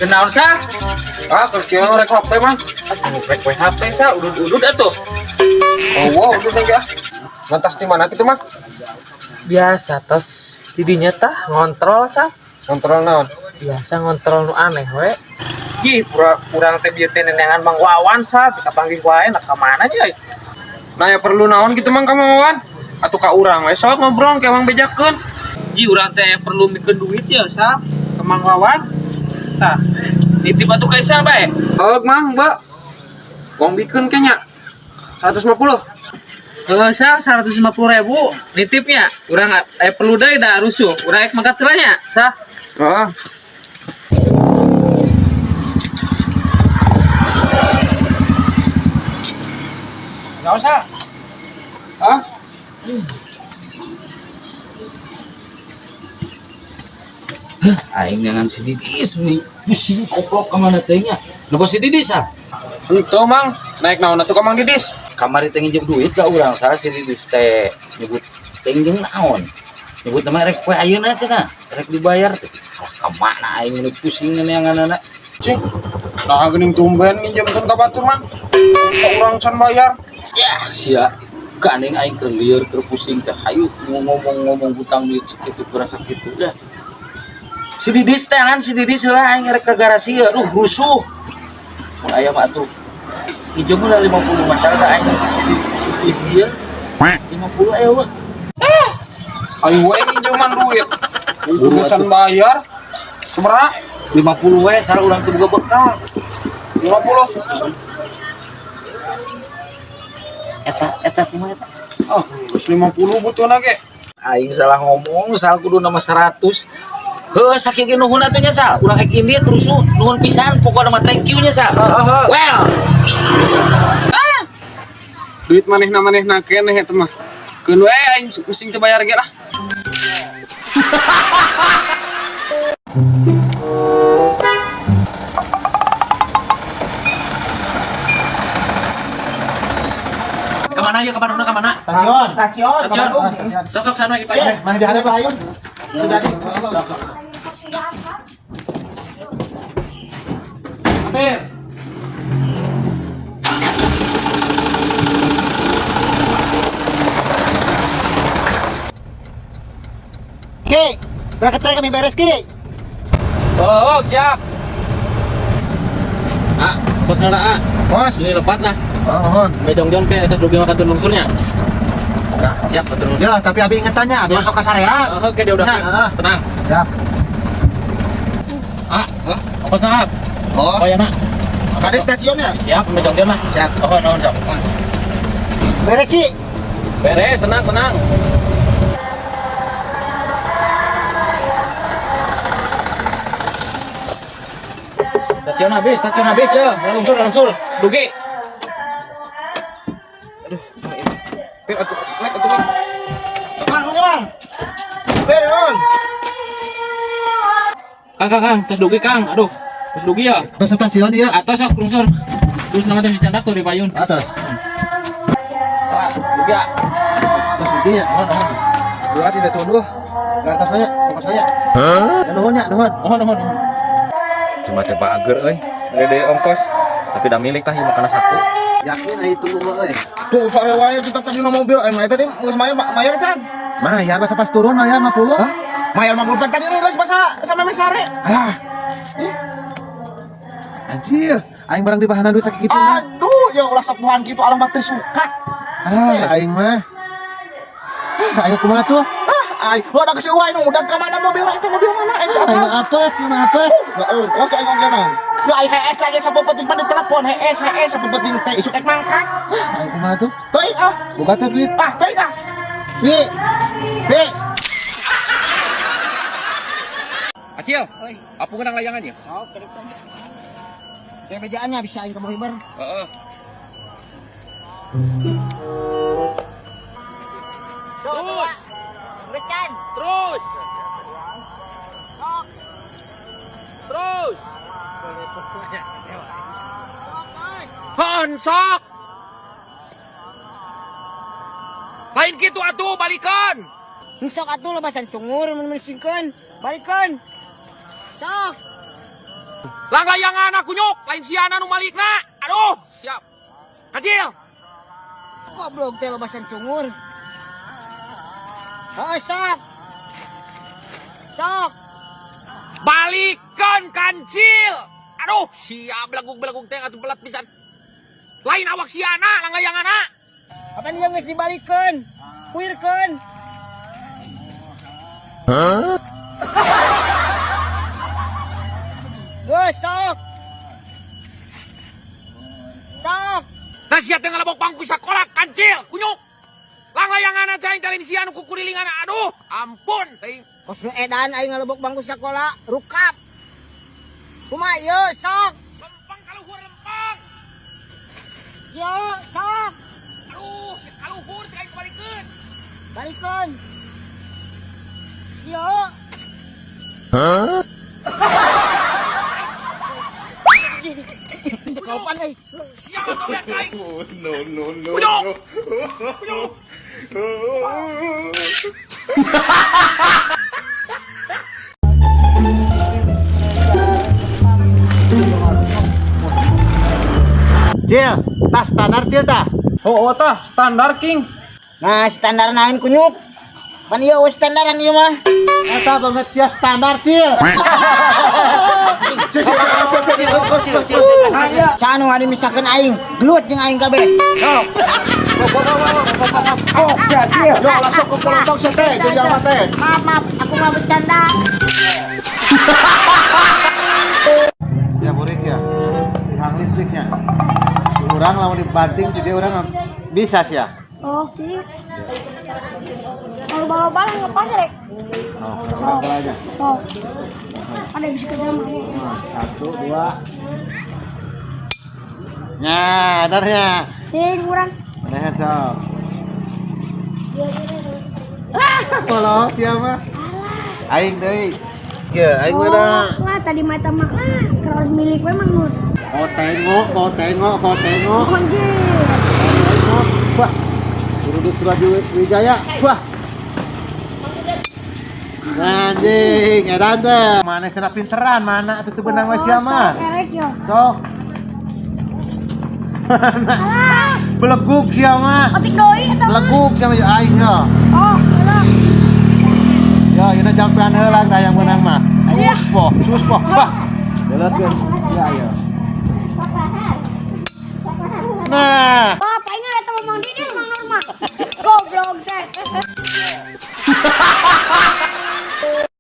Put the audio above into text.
Kenal sa? Kerja rek HP mang. Aduh, rek HP sa, udut-udut atuh. Oh wow, itu enggak. Lantas di mana gitu mang? Biasa tos tidinya tah ngontrol sa. Kontrol naon? Biasa ngontrol nu aneh we. Kurang teh bieu teh nenengan Mang Wawan sa, kapanggih wae nak ka mana aja. Nah ya perlu naon gitu mang ka Wawan? Atuh ka urang we sok ngobrol ke Mang bejakeun. Ji urang teh perlu mikeun duit ya sa, ke Mang Wawan. Tah, nitip atuh ka isa bae. Mang, Mbak. Wong bikeun kayaknya 150. Sa 150.000 nitipnya. Urang perlu deui da rusuh. Urang ek mangkat nya sa. Heeh. Enggak usah. Hah? Aing dengan si Didis nih pusing koplok kemana tehnya lupa si Didis ah Itu mang naik naon atuh ka Mang Didis? kamari teh nginjem duit ka urang salah si Didis teh nyebut teh jeung naon nyebut nama rek poe ayeuna cenah rek dibayar teh kemana aing nu pusing neanganana Cing. Nah geuning tumben nginjemkeun ka batur mang. Ka urang can bayar. ya sia gandeng aing keur lieur keur pusing teh hayu ngomong hutang duit sakitu kurasa kitu dah si Didis teh kan si Didis heula aing rek ka garasi aduh rusuh mun aya mah atuh ieu mah 50 masalah da aing si Didis ieu 50 aya we Ayo we nginjeman duit. Udah can bayar. Sabaraha? 50 we salah urang teh boga bekal 50. eta kumaha eta Oh, geus 50 butuhna ge. aing salah ngomong salah kudu nama 100 heuh saking ge nuhun atuh nya sal urang ek indit terus nuhun pisan pokona mah thank you nya sal well Duit manehna keneh eta mah. Keun we aing pusing teu bayar ge lah. Kemana ya kapan udah kemana? Stasiun. Sosok sana lagi Pak. Mah di hadap ayun. Sudah di. Hampir. Ki, berangkat tadi kami beres Ki. Oh, siap. Bos nana Bos. ini lepat lah. Mohon. Mejong-jong ke atas dugi makan lungsurnya. Siap betul. Ya, tapi abi ingetannya, Ya. masuk ke area. Oke, dia udah Ya, tenang. Siap. Bos nana. Oh, Oh ya nak. tadi stasiunnya. Siap, mejong-jong lah. Siap. Oh, no, siap. Beres Ki. Beres, tenang. Stasiun habis ya. Lungsur. Dugi. Bang. Beron. Kang, tes dugi Kang. Aduh, tes dugi ya. Ke stasiun ya. Atas sok lungsur. Terus nama tes candak tuh di payun. Atas. Salah, dugi ya. Atas lagi ya. Dua tidak tunduh. Lantas saya, fokus saya. Nuhun. Mohon. Cuma coba ager gede ongkos tapi dah milik tah makan saku Yakin itu euy. Tuh sore wae kita tadi na mobil, tadi geus mayar can. Mayar basa pas turun aya 50. Hah? Mayar 50 tadi geus basa sama mesare. Alah. Anjir, aing barang di bahanan duit sakitu. Aduh, ya ulah sok nuhan kitu alam teh suka. Aing mah. Ayo kumaha tuh? Aing lu ada kesiuai nu udah ka mana mobil itu mobil mana aing apes. Oke aing ngomong. Lu aing HS aja sampai penting pada telepon HS sampai penting teh isuk ek mangkat. Aing kumaha tuh? Teuing buka teh duit. Teuing Bi. Acil apa kenang layangannya Oh, kedepan. Kayak bejaannya bisa aing ke Bogor. heeh Hansok lain gitu atuh balikan Sok atuh lebasan cungur menisingkeun. Balikeun. Sok. Lang layangan aku nyuk, lain siana nu malikna. Aduh, siap. Kecil. Goblok teh lobasan cungur. Heuh, sok. Sok. Balikan kancil. Aduh, siap belagug-belagug teh atuh belat pisan. Lain awak siana, lang layangana. Apa dia geus dibalikeun? Kuirkeun. Geus sok. Sok. Nah siap teh ngalabok bangku sakola kancil, kunyuk. Lang layangana cai talin siana ku kurilingana. Aduh, ampun teuing. Kos nu edan aing ngalebok bangku sakola, rukap. Kumaha ieu sok? Lempang kaluhur lempang. Yo, sok. Aduh, kaluhur teh aing balikeun. Balikeun. Yo. Hah? Kaupan euy. Siap atuh lihat aing. No. Kunyuk. Kunyuk. Cil, tas standar Cil tah. Oh, tah standar king. Nah, standar naon kunyuk? Pan ieu standaran ieu mah. Eta banget sia standar Cil. Cil. Ca anu ngadi misakeun aing, gelut jeung aing kabeh. Sok. Oh, Cil. Yo langsung ke polontong sia teh, jadi jalma teh. Maaf, aku mah bercanda. Ya burik ya. Hang listriknya. Urang lamun dibanting jadi urang bisa sih ya. Oh, sih. Kalau bala-bala ngepas rek. Oh, berapa aja? Oh. Ada bisa kerja mah. 1 2. Nya, darnya. Ini kurang. Nah, sok. Kalau siapa? Aing deui. Ya, aing mana? Lah tadi mata makna kalau milik memang nur. Kau tengok. Anjir. Wah. Uruduk Wijaya. Wah. Anjing, edan teh. Mana cenah pinteran, mana atuh teu benang we sia mah. Erek yo. Sok. Alah, Beleguk sia mah. otik doi eta mah. Beleguk sia mah aing yo. Oh, alah. Yo, yeuna jampean heula tah yang menang mah. Cus poh. Wah. Deuleutkeun. Ya, yo. Nah. Oh, palingan eta mah Mang Didin Mang Nur mah. Goblok teh.